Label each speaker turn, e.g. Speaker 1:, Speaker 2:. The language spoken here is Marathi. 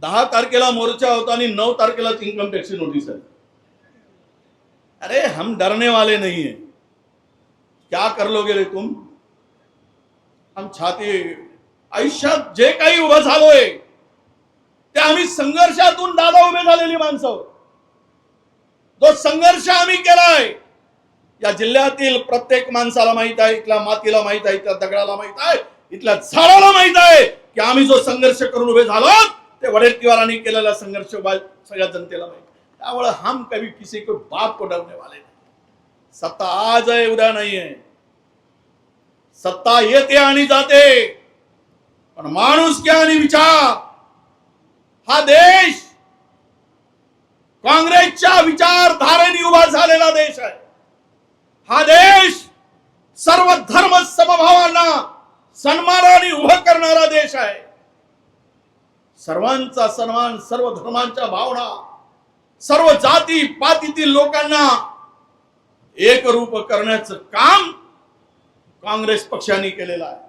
Speaker 1: 10 तारखेला मोर्चा होता आणि 9 तारखेला इन्कम टॅक्सची नोटीस आहे। अरे हम डरने वाले नहीं है, क्या कर लोगे रे तुम? हम छाती आयुष्यात जे काही उभं झालोय ते आम्ही संघर्षातून दादा उभे झालेली माणसं। जो संघर्ष आम्ही केलाय या जिल्ह्यातील प्रत्येक माणसाला माहित आहे, इथल्या मातीला माहित आहे, इथल्या दगडाला माहित आहे, इथल्या झाडाला माहित आहे की आम्ही जो संघर्ष करून उभे झालो ते वडेट्टीवारांनी केलेला संघर्ष सगळ्या जनतेला माहित आहे। त्यामुळे हम कभी किसी को बाप को डरने वाले नहीं। सत्ता आज है उद्या नहीं है, सत्ता येते आणि जाते, पण माणुसकी आणि विचार हा देश काँग्रेसच्या विचारधारेने उभा झालेला देश आहे। हा देश सर्व धर्म समभावांना सन्मानाने उभा करणारा देश आहे। सर्वांचा सन्मान, सर्व धर्मांच्या भावना, सर्व जाती पातीतील लोकांना एकरूप करण्याचं काम काँग्रेस पक्षाने केलेलं आहे।